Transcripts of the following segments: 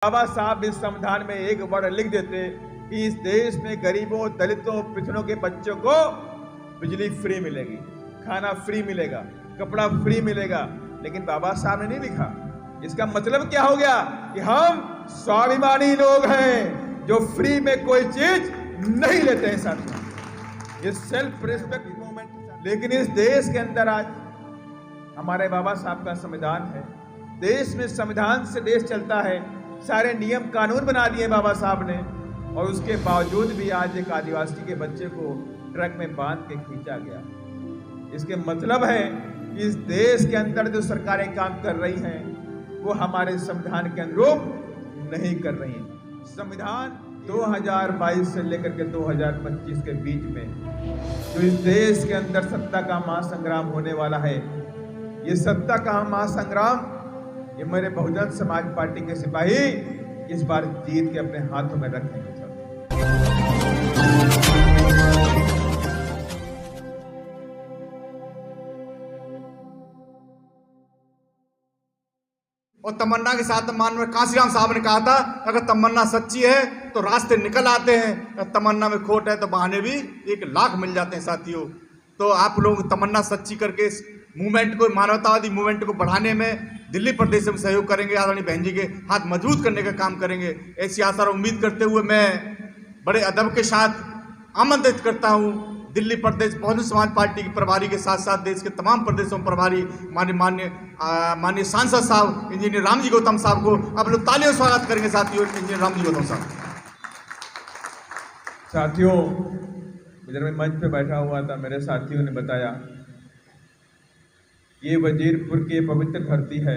बाबा साहब इस संविधान में एक वर्ड लिख देते कि इस देश में गरीबों, दलितों, पिछड़ों के बच्चों को बिजली फ्री मिलेगी, खाना फ्री मिलेगा, कपड़ा फ्री मिलेगा, लेकिन बाबा साहब ने नहीं लिखा। इसका मतलब क्या हो गया कि हम स्वाभिमानी लोग हैं जो फ्री में कोई चीज नहीं लेते हैं साथियों। ये सेल्फ रिस्पेक्ट मूवमेंट। लेकिन इस देश के अंदर आज हमारे बाबा साहब का संविधान है, देश में संविधान से देश चलता है, सारे नियम कानून बना दिए बाबा साहब ने, और उसके बावजूद भी आज एक आदिवासी के बच्चे को ट्रक में बांध के खींचा गया। इसके मतलब है कि इस देश के अंदर जो सरकारें काम कर रही हैं वो हमारे संविधान के अनुरूप नहीं कर रही हैं। संविधान 2022 से लेकर के 2025 के बीच में जो इस देश के अंदर सत्ता का महासंग्राम होने वाला है, ये सत्ता का महासंग्राम ये मेरे बहुजन समाज पार्टी के सिपाही इस बार जीत के अपने हाथों में रखेंगे। और तमन्ना के साथ माननीय कांशीराम साहब ने कहा था, अगर तमन्ना सच्ची है तो रास्ते निकल आते हैं, तमन्ना में खोट है तो बहाने भी 1 लाख मिल जाते हैं साथियों। तो आप लोग तमन्ना सच्ची करके इस मूवमेंट को, मानवतावादी मूवमेंट को बढ़ाने में दिल्ली प्रदेश में सहयोग करेंगे, आदरणीय बहन जी के हाथ मजबूत करने का काम करेंगे, ऐसी आशा और उम्मीद करते हुए मैं बड़े अदब के साथ आमंत्रित करता हूं दिल्ली प्रदेश बहुजन समाज पार्टी के प्रभारी के साथ साथ देश के तमाम प्रदेशों में प्रभारी माननीय सांसद साहब इंजीनियर रामजी गौतम साहब को। आप लोग तालियों स्वागत करेंगे साथियों इंजीनियर रामजी गौतम साहब। साथियों, इधर मैं मंच पे बैठा हुआ था, मेरे साथियों ने बताया ये वजीरपुर की पवित्र धरती है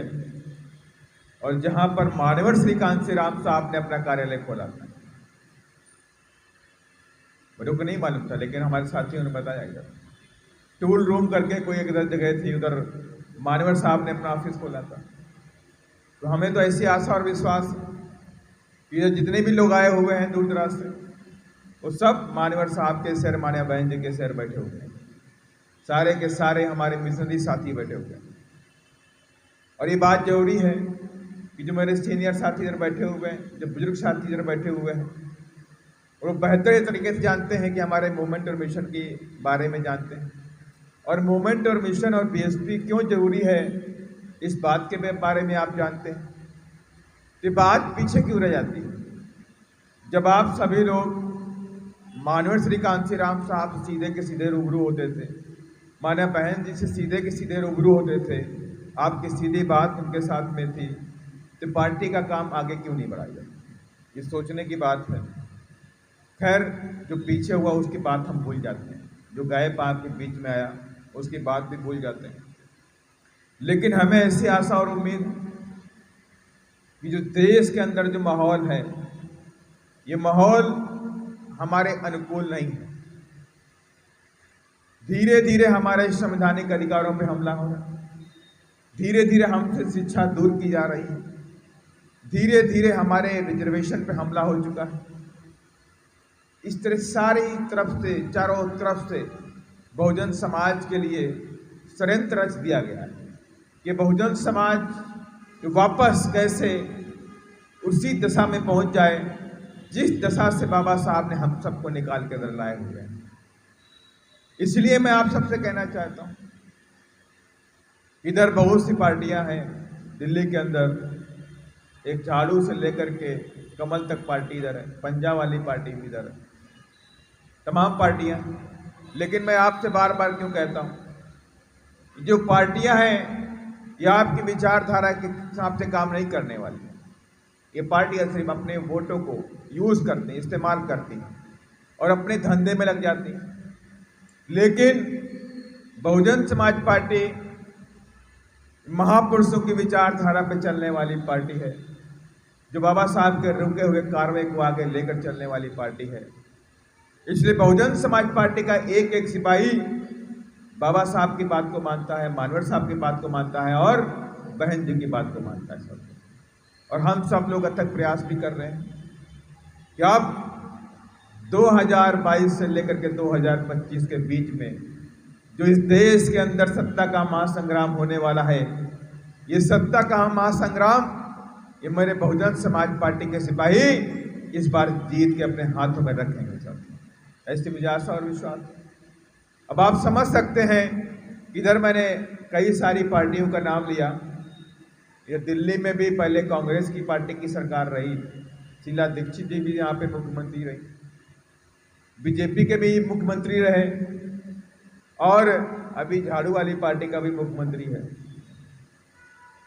और जहां पर मान्यवर श्री कांशीराम साहब ने अपना कार्यालय खोला था। मेरे को नहीं मालूम था, लेकिन हमारे साथियों ने बताया इधर टूल रूम करके कोई एक जगह थी, उधर मान्यवर साहब ने अपना ऑफिस खोला था। तो हमें तो ऐसी आशा और विश्वास कि जितने भी लोग आए हुए हैं दूर दराज से, वो सब मान्यवर साहब के शहर, मान्या बहन जी के शहर बैठे हुए हैं, सारे के सारे हमारे मिशनरी साथी बैठे हुए हैं। और ये बात जरूरी है कि जो मेरे सीनियर साथी इधर बैठे हुए हैं, जो बुजुर्ग साथी इधर बैठे हुए हैं, और वो बेहतर तरीके से जानते हैं कि हमारे मूवमेंट और मिशन के बारे में जानते हैं, और मूवमेंट और मिशन और बीएसपी क्यों जरूरी है इस बात के बारे में आप जानते हैं। ये बात पीछे क्यों रह जाती है? जब आप सभी लोग माननीय श्री कांशीराम साहब सीधे के सीधे रूबरू होते थे, मान्या बहन जी से सीधे के सीधे रूबरू होते थे, आपकी सीधी बात उनके साथ में थी, तो पार्टी का काम आगे क्यों नहीं बढ़ाया जाता? ये सोचने की बात है। खैर, जो पीछे हुआ उसकी बात हम भूल जाते हैं, जो गायब आपके बीच में आया उसकी बात भी भूल जाते हैं। लेकिन हमें ऐसी आशा और उम्मीद कि जो देश के अंदर जो माहौल है, ये माहौल हमारे अनुकूल नहीं है। धीरे धीरे हमारे संवैधानिक अधिकारों पे हमला हो रहा है, धीरे धीरे हमसे शिक्षा दूर की जा रही है, धीरे धीरे हमारे रिजर्वेशन पे हमला हो चुका है। इस तरह सारी तरफ से, चारों तरफ से बहुजन समाज के लिए षड्यंत्र रच दिया गया है कि बहुजन समाज वापस कैसे उसी दशा में पहुंच जाए जिस दशा से बाबा साहब ने हम सबको निकाल के अंदर लाए हुए हैं। इसलिए मैं आप सबसे कहना चाहता हूं, इधर बहुत सी पार्टियां हैं दिल्ली के अंदर, एक झाड़ू से लेकर के कमल तक पार्टी इधर है, पंजा वाली पार्टी भी इधर है, तमाम पार्टियां। लेकिन मैं आपसे बार बार क्यों कहता हूं, जो पार्टियां हैं ये आपकी विचारधारा के हिसाब से काम नहीं करने वाली। ये पार्टियां सिर्फ अपने वोटों को यूज करती हैं, इस्तेमाल करती हैं और अपने धंधे में लग जाती हैं। लेकिन बहुजन समाज पार्टी महापुरुषों की विचारधारा पर चलने वाली पार्टी है, जो बाबा साहब के रुके हुए कार्रवाई को आगे लेकर चलने वाली पार्टी है। इसलिए बहुजन समाज पार्टी का एक एक सिपाही बाबा साहब की बात को मानता है, मानवर साहब की बात को मानता है और बहन जी की बात को मानता है सब। और हम सब लोग अथक प्रयास भी कर रहे हैं कि अब 2022 से लेकर के 2025 के बीच में जो इस देश के अंदर सत्ता का महासंग्राम होने वाला है, ये सत्ता का महासंग्राम ये मेरे बहुजन समाज पार्टी के सिपाही इस बार जीत के अपने हाथों में रखेंगे साथियों, ऐसी मुझे आशा और विश्वास है। अब आप समझ सकते हैं, इधर मैंने कई सारी पार्टियों का नाम लिया। ये दिल्ली में भी पहले कांग्रेस की पार्टी की सरकार रही, शीला दीक्षित जी भी यहाँ पे मुख्यमंत्री रही, बीजेपी के भी मुख्यमंत्री रहे, और अभी झाड़ू वाली पार्टी का भी मुख्यमंत्री है।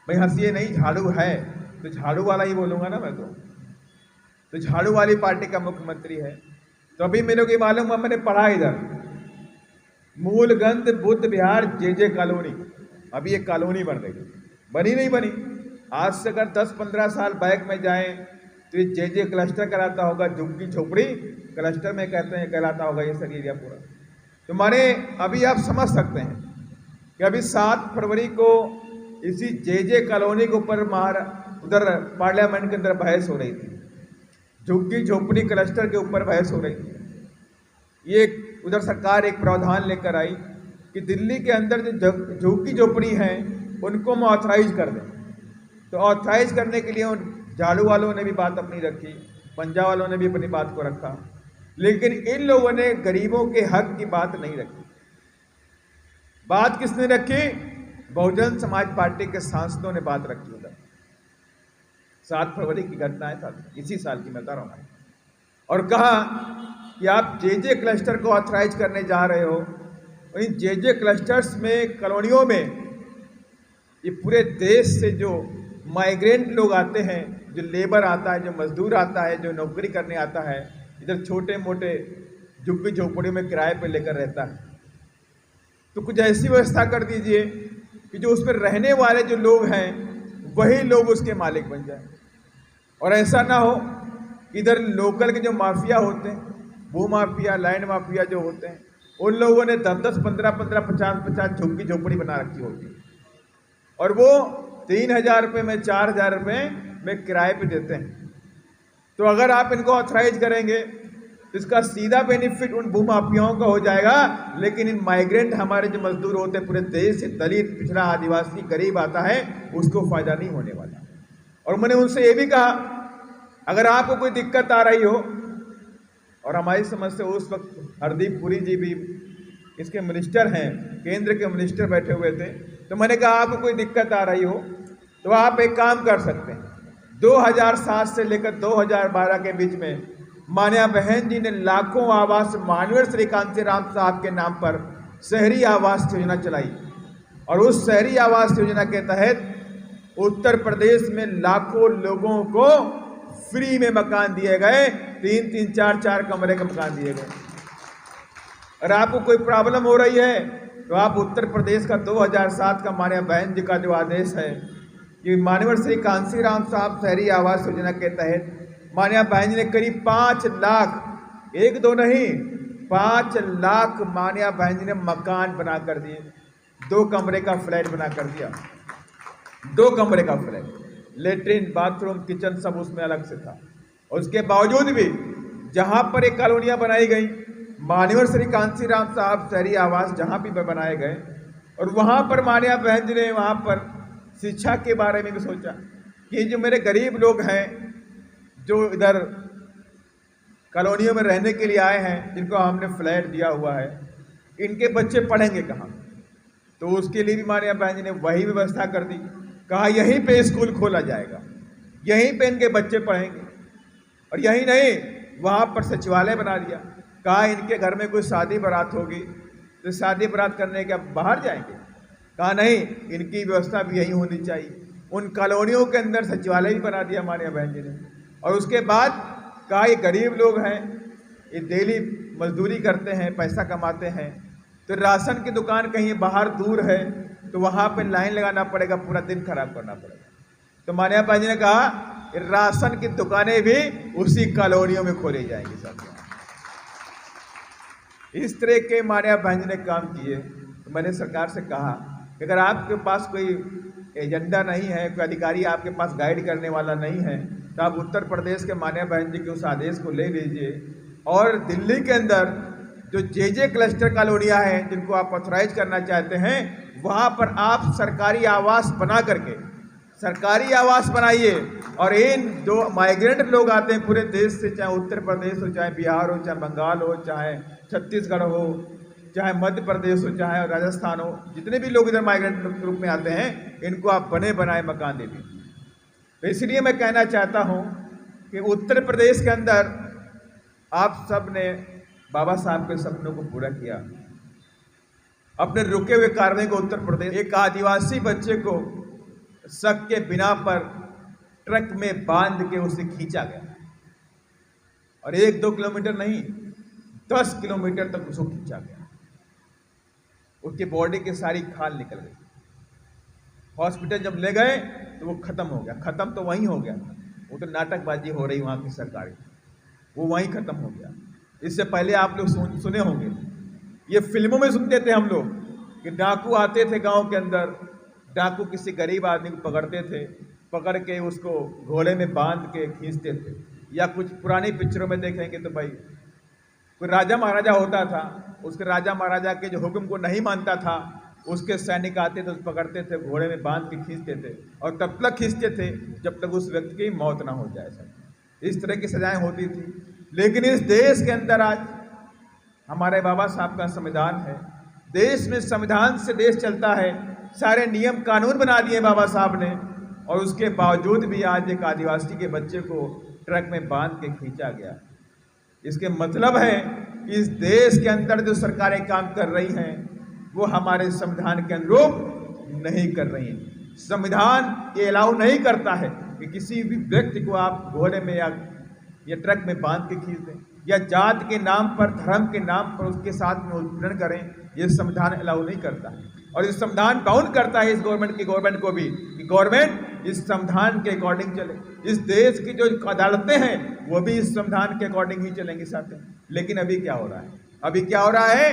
भाई हंसिए नहीं, झाड़ू है तो झाड़ू वाला ही बोलूंगा ना मैं तो झाड़ू वाली पार्टी का मुख्यमंत्री है। तो अभी मेरे को मालूम है, मैंने पढ़ा इधर मूलगंज बुद्ध विहार जे कॉलोनी, अभी एक कॉलोनी बन रही, बनी नहीं बनी। आज से अगर 10-15 साल बैक में जाएं तो ये जे क्लस्टर कहलाता होगा, झुग्गी झोपड़ी क्लस्टर में कहते हैं कहलाता होगा ये सब एरिया पूरा। तो माने अभी आप समझ सकते हैं कि अभी 7 फरवरी को इसी जे कॉलोनी के ऊपर उधर पार्लियामेंट के अंदर बहस हो रही थी, झुग्गी झोपड़ी क्लस्टर के ऊपर बहस हो रही थी। ये उधर सरकार एक प्रावधान लेकर आई कि दिल्ली के अंदर जो झुग्गी झोपड़ी हैं उनको हम ऑथराइज कर दें। तो ऑथराइज करने के लिए उन झाड़ू वालों ने भी बात अपनी रखी, पंजाब वालों ने भी अपनी बात को रखा, लेकिन इन लोगों ने गरीबों के हक की बात नहीं रखी। बात किसने रखी? बहुजन समाज पार्टी के सांसदों ने बात रखी उधर। 7 फरवरी की घटना है साथ इसी साल की, मैं बता रहा हूँ, और कहा कि आप जे क्लस्टर को ऑथराइज करने जा रहे हो। इन जे क्लस्टर्स में, कॉलोनियों में, ये पूरे देश से जो माइग्रेंट लोग आते हैं, जो लेबर आता है, जो मजदूर आता है, जो नौकरी करने आता है, इधर छोटे मोटे झुग्गी झोपड़ियों में किराए पे लेकर रहता है, तो कुछ ऐसी व्यवस्था कर दीजिए कि जो उसमें रहने वाले जो लोग हैं वही लोग उसके मालिक बन जाए। और ऐसा ना हो इधर लोकल के जो माफिया होते हैं, भू माफिया, लैंड माफिया जो होते हैं, उन लोगों ने 10-10, 15-15, 50-50 झुग्गी झोपड़ी बना रखी होती है, और वो 3,000 रुपये में, 4,000 रुपये में किराए पे देते हैं। तो अगर आप इनको ऑथराइज करेंगे तो इसका सीधा बेनिफिट उन भूमाफियाओं का हो जाएगा, लेकिन इन माइग्रेंट हमारे जो मजदूर होते हैं पूरे देश से, दलित, पिछड़ा, आदिवासी, गरीब आता है, उसको फायदा नहीं होने वाला। और मैंने उनसे ये भी कहा, अगर आपको कोई दिक्कत आ रही हो, और हमारी समझ से उस वक्त हरदीप पुरी जी भी इसके मिनिस्टर हैं, केंद्र के मिनिस्टर बैठे हुए थे, तो मैंने कहा आपको कोई दिक्कत आ रही हो तो आप एक काम कर सकते हैं। 2007 से लेकर 2012 के बीच में मान्या बहन जी ने लाखों आवास माननीय श्री कांशीराम साहब के नाम पर शहरी आवास योजना चलाई, और उस शहरी आवास योजना के तहत उत्तर प्रदेश में लाखों लोगों को फ्री में मकान दिए गए, 3-3, 4-4 कमरे के मकान दिए गए। अगर आपको कोई प्रॉब्लम हो रही है तो आप उत्तर प्रदेश का 2007 का मान्या बहन जी का जो आदेश है कि माननीय श्री कांशीराम साहब शहरी आवास योजना के तहत मान्या बहन जी ने करीब 5 लाख, 1-2 नहीं, 5 लाख मान्या बहन जी ने मकान बना कर दिए। 2 कमरे का फ्लैट बना कर दिया, 2 कमरे का फ्लैट, लेटरिन, बाथरूम, किचन सब उसमें अलग से था। और उसके बावजूद भी जहाँ पर एक कॉलोनियाँ बनाई गई, माननीय श्री कांशीराम साहब शहरी आवास जहाँ भी बनाए गए, और वहाँ पर मान्या बहन जी ने वहाँ पर शिक्षा के बारे में भी सोचा कि जो मेरे गरीब लोग हैं जो इधर कॉलोनियों में रहने के लिए आए हैं, जिनको हमने फ्लैट दिया हुआ है, इनके बच्चे पढ़ेंगे कहाँ? तो उसके लिए भी मान्या बहन जी ने वही व्यवस्था कर दी। कहा यहीं पे स्कूल खोला जाएगा, यहीं पे इनके बच्चे पढ़ेंगे। और यही नहीं, वहाँ पर सचिवालय बना दिया। कहा इनके घर में कोई शादी बारात होगी तो शादी बारात करने के अब बाहर जाएंगे? कहा नहीं, इनकी व्यवस्था भी यही होनी चाहिए। उन कॉलोनियों के अंदर सचिवालय भी बना दिया मान्या बहन जी ने। और उसके बाद कहा ये गरीब लोग हैं, ये डेली मजदूरी करते हैं, पैसा कमाते हैं, तो राशन की दुकान कहीं बाहर दूर है तो वहाँ पे लाइन लगाना पड़ेगा, पूरा दिन खराब करना पड़ेगा। तो मान्या बहन जी ने कहा राशन की दुकानें भी उसी कॉलोनियों में खोली जाएंगी साथियों। इस तरह के मान्या बहन जी ने काम किए। तो मैंने सरकार से कहा कि अगर आपके पास कोई एजेंडा नहीं है, कोई अधिकारी आपके पास गाइड करने वाला नहीं है, तो आप उत्तर प्रदेश के मान्या बहन जी के उस आदेश को ले लीजिए, और दिल्ली के अंदर जो जे क्लस्टर कॉलोनियाँ हैं जिनको आप ऑथराइज करना चाहते हैं, वहाँ पर आप सरकारी आवास बना करके सरकारी आवास बनाइए। और इन जो माइग्रेंट लोग आते हैं पूरे देश से, चाहे उत्तर प्रदेश हो, चाहे बिहार हो, चाहे बंगाल हो, चाहे छत्तीसगढ़ हो, चाहे मध्य प्रदेश हो, चाहे राजस्थान हो, जितने भी लोग इधर माइग्रेंट के रूप में आते हैं, इनको आप बने बनाए मकान दे दीजिए। तो इसलिए मैं कहना चाहता हूँ कि उत्तर प्रदेश के अंदर आप सब ने बाबा साहब के सपनों को पूरा किया। अपने रुके हुए कार्य को उत्तर प्रदेश, एक आदिवासी बच्चे को शक के बिना पर ट्रक में बांध के उसे खींचा गया, और 1-2 किलोमीटर नहीं, 10 किलोमीटर तक उसको खींचा गया। उसकी बॉडी की सारी खाल निकल गई। हॉस्पिटल जब ले गए तो वो खत्म हो गया। खत्म तो वहीं हो गया, वो तो नाटकबाजी हो रही वहाँ की सरकार की, वो वहीं खत्म हो गया। इससे पहले आप लोग सुने होंगे, ये फिल्मों में सुनते थे हम लोग कि डाकू आते थे गांव के अंदर, डाकू किसी गरीब आदमी को पकड़ते थे, पकड़ के उसको घोड़े में बांध के खींचते थे। या कुछ पुरानी पिक्चरों में देखेंगे तो भाई कोई राजा महाराजा होता था, उसके राजा महाराजा के जो हुक्म को नहीं मानता था, उसके सैनिक आते थे, पकड़ते थे, घोड़े में बांध के खींचते थे, और तब तक खींचते थे जब तक उस व्यक्ति की मौत ना हो जाए। सब इस तरह की सजाएं होती थी। लेकिन इस देश के अंदर आज हमारे बाबा साहब का संविधान है। देश में संविधान से देश चलता है, सारे नियम कानून बना दिए बाबा साहब ने, और उसके बावजूद भी आज एक आदिवासी के बच्चे को ट्रक में बांध के खींचा गया। इसके मतलब है कि इस देश के अंदर जो सरकारें काम कर रही हैं वो हमारे संविधान के अनुरूप नहीं कर रही हैं। संविधान ये अलाउ नहीं करता है कि किसी भी व्यक्ति को आप घोड़े में या ट्रक में बांध के खींच दें, या जात के नाम पर, धर्म के नाम पर उसके साथ में उत्पीड़न करें। ये संविधान अलाउ नहीं करता है। और इस संविधान बाउंड करता है इस गवर्नमेंट को भी कि गवर्नमेंट इस संविधान के अकॉर्डिंग चले। इस देश की जो अदालतें हैं वो भी इस संविधान के अकॉर्डिंग ही चलेंगी साथ में। लेकिन अभी क्या हो रहा है?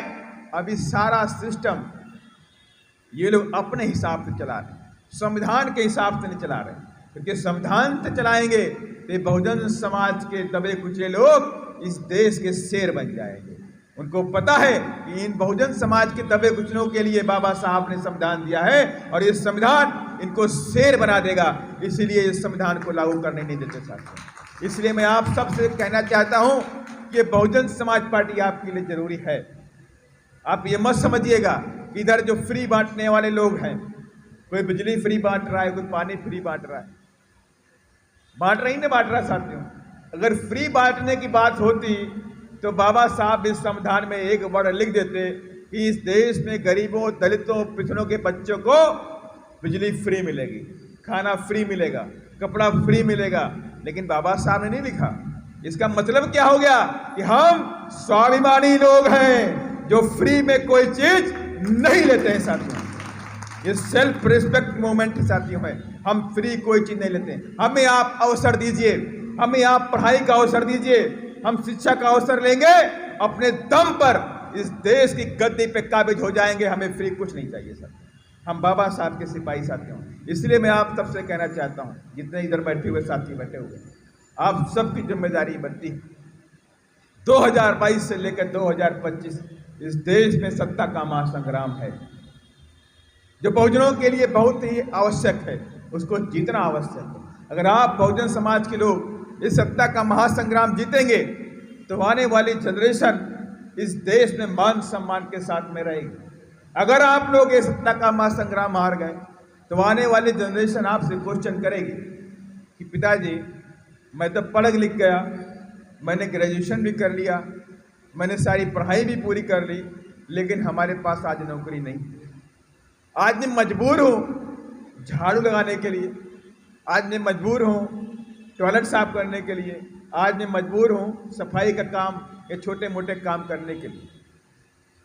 अभी सारा सिस्टम ये लोग अपने हिसाब से चला रहे हैं, संविधान के हिसाब से नहीं चला रहे। क्योंकि संविधान से चलाएंगे तो बहुजन समाज के दबे कुचले लोग इस देश के शेर बन जाएंगे। उनको पता है कि इन बहुजन समाज के दबे कुचलों के लिए बाबा साहब ने संविधान दिया है, और ये संविधान इनको शेर बना देगा। इसीलिए इस संविधान को लागू करने नहीं देते साथियों। इसलिए मैं आप सबसे कहना चाहता हूं कि बहुजन समाज पार्टी आपके लिए जरूरी है। आप ये मत समझिएगा कि इधर जो फ्री बांटने वाले लोग हैं, कोई बिजली फ्री बांट रहा है, कोई पानी फ्री बांट रहा है, बांट रहा साथियों। अगर फ्री बांटने की बात होती तो बाबा साहब इस संविधान में एक वर्ड लिख देते कि इस देश में गरीबों, दलितों, पिछड़ों के बच्चों को बिजली फ्री मिलेगी, खाना फ्री मिलेगा, कपड़ा फ्री मिलेगा। लेकिन बाबा साहब ने नहीं लिखा। इसका मतलब क्या हो गया कि हम स्वाभिमानी लोग हैं जो फ्री में कोई चीज नहीं लेते हैं साथियों। ये सेल्फ रिस्पेक्ट मूवमेंट साथियों है। हम फ्री कोई चीज नहीं लेते हैं। हमें आप अवसर दीजिए, हमें आप पढ़ाई का अवसर दीजिए, हम शिक्षा का अवसर लेंगे, अपने दम पर इस देश की गद्दी पे काबिज हो जाएंगे। हमें फ्री कुछ नहीं चाहिए सर। हम बाबा साहब के सिपाही साथियों। इसलिए मैं आप सबसे कहना चाहता हूं, जितने इधर बैठे हुए साथी बैठे हुए, आप सबकी जिम्मेदारी बनती है 2022 से लेकर 2025 इस देश में सत्ता का महासंग्राम है, जो बहुजनों के लिए बहुत ही आवश्यक है, उसको जीतना आवश्यक है। अगर आप बहुजन समाज के लोग इस सत्ता का महासंग्राम जीतेंगे तो आने वाली जनरेशन इस देश में मान सम्मान के साथ में रहेगी। अगर आप लोग इस सत्ता का महासंग्राम हार गए तो आने वाली जनरेशन आपसे क्वेश्चन करेगी कि पिताजी, मैं तो पढ़ लिख गया, मैंने ग्रेजुएशन भी कर लिया, मैंने सारी पढ़ाई भी पूरी कर ली, लेकिन हमारे पास आज नौकरी नहीं। आज मैं मजबूर हूँ झाड़ू लगाने के लिए, आज मैं मजबूर हूँ टॉयलेट साफ करने के लिए, आज मैं मजबूर हूँ सफाई का काम या छोटे मोटे काम करने के लिए।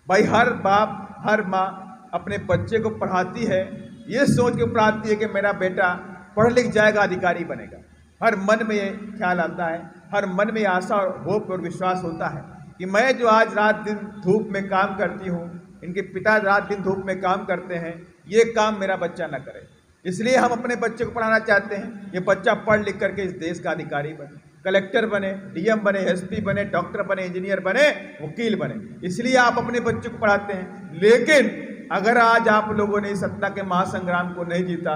भाई हर बाप, हर माँ अपने बच्चे को पढ़ाती है, ये सोच के पढ़ाती है कि मेरा बेटा पढ़ लिख जाएगा, अधिकारी बनेगा। हर मन में ये ख्याल आता है, हर मन में आशा और होप और विश्वास होता है कि मैं जो आज रात दिन धूप में काम करती हूँ, इनके पिता रात दिन धूप में काम करते हैं, ये काम मेरा बच्चा न करे। इसलिए हम अपने बच्चे को पढ़ाना चाहते हैं, ये बच्चा पढ़ लिख करके इस देश का अधिकारी बने, कलेक्टर बने, डीएम बने, एसपी बने, डॉक्टर बने, इंजीनियर बने, वकील बने। इसलिए आप अपने बच्चे को पढ़ाते हैं। लेकिन अगर आज आप लोगों ने इस सत्ता के महासंग्राम को नहीं जीता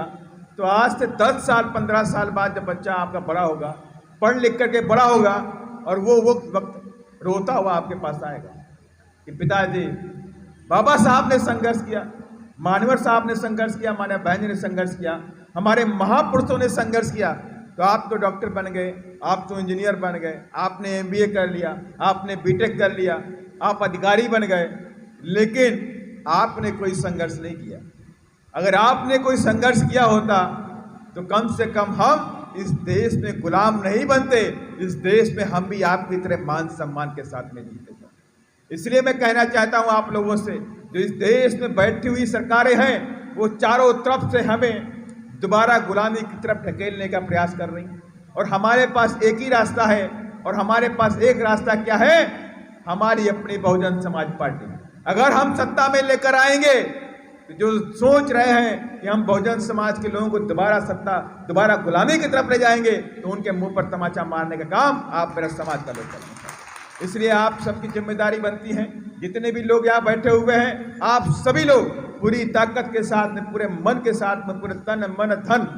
तो आज से 10 साल 15 साल बाद जब बच्चा आपका बड़ा होगा, पढ़ लिख करके बड़ा होगा, और वो वक्त रोता हुआ आपके पास आएगा कि पिताजी, बाबा साहब ने संघर्ष किया, मानवर साहब ने संघर्ष किया, मानव बहन जी ने संघर्ष किया, हमारे महापुरुषों ने संघर्ष किया, तो आप तो डॉक्टर बन गए, आप तो इंजीनियर बन गए, आपने MBA कर लिया, आपने BTech कर लिया, आप अधिकारी बन गए, लेकिन आपने कोई संघर्ष नहीं किया। अगर आपने कोई संघर्ष किया होता तो कम से कम हम इस देश में गुलाम नहीं बनते, इस देश में हम भी आपकी तरह मान सम्मान के साथ में जीते थे। इसलिए मैं कहना चाहता हूं आप लोगों से, जो इस देश में बैठी हुई सरकारें हैं, वो चारों तरफ से हमें दोबारा गुलामी की तरफ ढकेलने का प्रयास कर रही हैं, और हमारे पास एक ही रास्ता है, और हमारे पास एक रास्ता क्या है? हमारी अपनी बहुजन समाज पार्टी। अगर हम सत्ता में लेकर आएंगे तो जो सोच रहे हैं कि हम बहुजन समाज के लोगों को दोबारा गुलामी की तरफ ले जाएंगे, तो उनके मुंह पर तमाचा मारने का काम आप मेरा समाज का लोग करेंगे। इसलिए आप सबकी जिम्मेदारी बनती है, जितने भी लोग यहाँ बैठे हुए हैं, आप सभी लोग पूरी ताकत के साथ में, पूरे मन के साथ में, पूरे तन मन धन,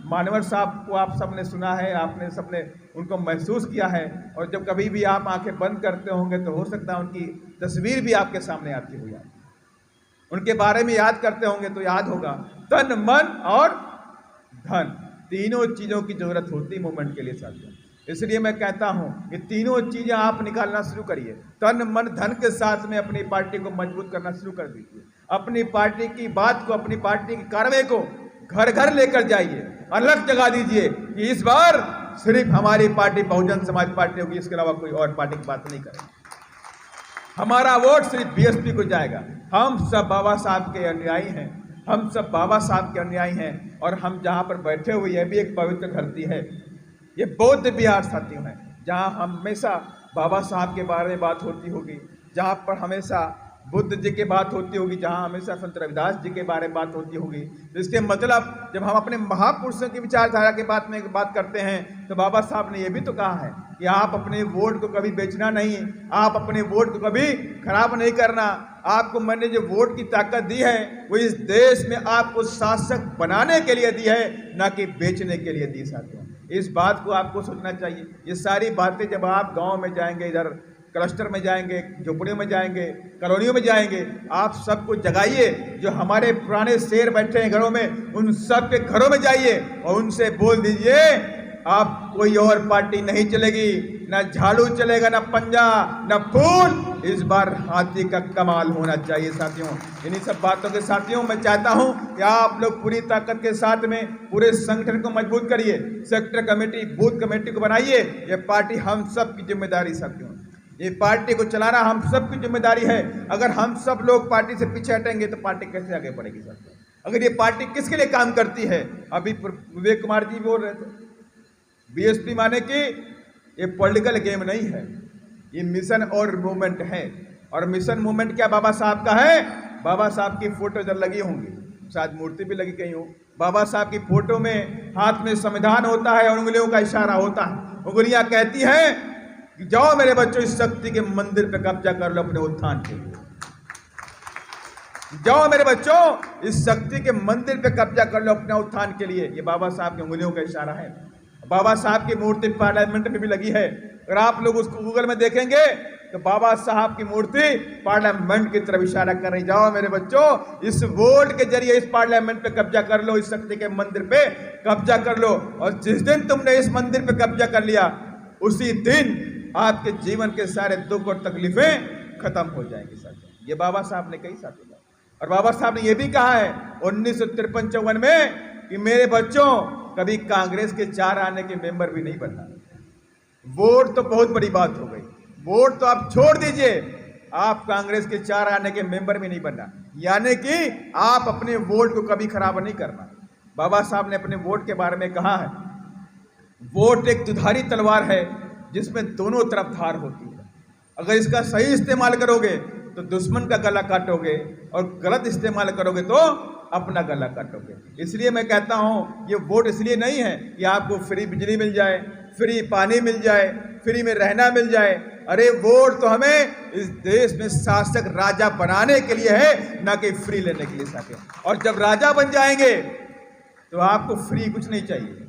मानवर साहब को आप सबने सुना है, आपने सबने उनको महसूस किया है, और जब कभी भी आप आंखें बंद करते होंगे तो हो सकता है उनकी तस्वीर भी आपके सामने आती हुई आए, उनके बारे में याद करते होंगे तो याद होगा। तन मन और धन, तीनों चीज़ों की जरूरत होती है मूवमेंट के लिए साथियों। इसलिए मैं कहता हूं कि तीनों चीज़ें आप निकालना शुरू करिए। तन मन धन के साथ में अपनी पार्टी को मजबूत करना शुरू कर दीजिए। अपनी पार्टी की बात को, अपनी पार्टी की कार्रवाई को घर घर लेकर जाइए, अलग जगा दीजिए कि इस बार सिर्फ हमारी पार्टी बहुजन समाज पार्टी होगी, इसके अलावा कोई और पार्टी की बात नहीं करेंगे। हमारा वोट सिर्फ BSP को जाएगा। हम सब बाबा साहब के अनुयायी हैं, हम सब बाबा साहब के अनुयायी हैं, और हम जहाँ पर बैठे हुए, यह भी एक पवित्र धरती है, ये बौद्ध बिहार साथियों है, जहाँ हमेशा बाबा साहब के बारे में बात होती होगी, जहाँ पर हमेशा बुद्ध जी की बात होती होगी, जहाँ हमेशा संत रविदास जी के बारे में बात होती होगी। तो इसके मतलब जब हम अपने महापुरुषों की विचारधारा के बात करते हैं, तो बाबा साहब ने यह भी तो कहा है कि आप अपने वोट को कभी बेचना नहीं, आप अपने वोट को कभी खराब नहीं करना। आपको मैंने जो वोट की ताकत दी है वो इस देश में आपको शासक बनाने के लिए दी है, ना कि बेचने के लिए दी साथियों। इस बात को आपको सोचना चाहिए। ये सारी बातें जब आप गांव में जाएंगे, इधर क्लस्टर में जाएंगे, झोपड़ियों में जाएंगे, कॉलोनियों में जाएंगे, आप सबको जगाइए। जो हमारे पुराने शेर बैठे हैं घरों में, उन सब के घरों में जाइए और उनसे बोल दीजिए आप कोई और पार्टी नहीं चलेगी, ना झाड़ू चलेगा, ना पंजा, ना फूल, इस बार हाथी का कमाल होना चाहिए साथियों। इन्हीं सब बातों के साथियों मैं चाहता हूं कि आप लोग पूरी ताकत के साथ में पूरे संगठन को मजबूत करिए, सेक्टर कमेटी, बूथ कमेटी को बनाइए। ये पार्टी हम सब की जिम्मेदारी साथियों, ये पार्टी को चलाना हम सब की जिम्मेदारी है। अगर हम सब लोग पार्टी से पीछे हटेंगे तो पार्टी कैसे आगे बढ़ेगी साथियों? अगर ये पार्टी किसके लिए काम करती है? अभी विवेक कुमार जी बोल रहे थे, BSP माने कि ये पॉलिटिकल गेम नहीं है, ये मिशन और मूवमेंट है। और मिशन मूवमेंट क्या बाबा साहब का है? बाबा साहब की फोटो इधर लगी होंगी, शायद मूर्ति भी लगी कहीं हो। बाबा साहब की फोटो में हाथ में संविधान होता है और उंगलियों का इशारा होता है। उंगलियां कहती हैं कि जाओ मेरे बच्चों, इस शक्ति के मंदिर पे कब्जा कर लो अपने उत्थान के लिए। जाओ मेरे बच्चों, इस शक्ति के मंदिर पे कब्जा कर लो अपने उत्थान के लिए। ये बाबा साहब की उंगलियों का इशारा है। बाबा साहब की मूर्ति पार्लियामेंट में भी लगी है। अगर आप लोग उसको गूगल में देखेंगे तो बाबा साहब की मूर्ति पार्लियामेंट की तरफ इशारा कर रही। जाओ मेरे बच्चों, इस वोट के जरिए इस पार्लियामेंट पे कब्जा कर लो, इस शक्ति के मंदिर पे कब्जा कर लो। और जिस दिन तुमने इस मंदिर पे कब्जा कर लिया, उसी दिन आपके जीवन के सारे दुख और तकलीफें खत्म हो जाएंगी साथियों। ये बाबा साहब ने कही साथियों। और बाबा साहब ने यह भी कहा है 1953-54 में कि मेरे बच्चों, कभी कांग्रेस के 4 आने के मेंबर भी नहीं बनना। वोट तो बहुत बड़ी बात हो गई, वोट तो आप छोड़ दीजिए, आप कांग्रेस के 4 आने के मेंबर भी नहीं बनना, यानी कि आप अपने वोट को कभी खराब नहीं करना। बाबा साहब ने अपने वोट के बारे में कहा है, वोट एक दुधारी तलवार है जिसमें दोनों तरफ धार होती है। अगर इसका सही इस्तेमाल करोगे तो दुश्मन का गला काटोगे, और गलत इस्तेमाल करोगे तो अपना गला काटोगे। इसलिए मैं कहता हूं, ये वोट इसलिए नहीं है कि आपको फ्री बिजली मिल जाए, फ्री पानी मिल जाए, फ्री में रहना मिल जाए। अरे वोट तो हमें इस देश में शासक राजा बनाने के लिए है, ना कि फ्री लेने के लिए साथियों। और जब राजा बन जाएंगे तो आपको फ्री कुछ नहीं चाहिए,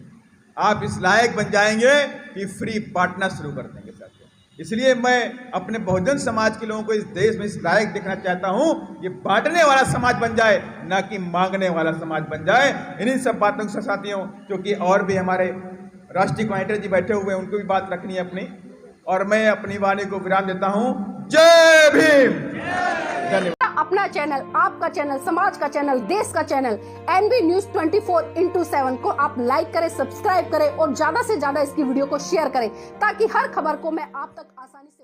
आप इस लायक बन जाएंगे कि फ्री बांटना शुरू कर देंगे साथियों। इसलिए मैं अपने बहुजन समाज के लोगों को इस देश में इस लायक देखना चाहता हूं, ये बांटने वाला समाज बन जाए, ना कि मांगने वाला समाज बन जाए। इन्हीं सब बातों से साथियों, क्योंकि और भी हमारे राष्ट्रीय कोऑर्डिनेटर जी बैठे हुए हैं, उनको भी बात रखनी है अपनी, और मैं अपनी वाणी को विराम देता हूं। जय भीम। धन्यवाद। अपना चैनल, आपका चैनल, समाज का चैनल, देश का चैनल NB News 24/7 को आप लाइक करें, सब्सक्राइब करें और ज्यादा से ज्यादा इसकी वीडियो को शेयर करें, ताकि हर खबर को मैं आप तक आसानी से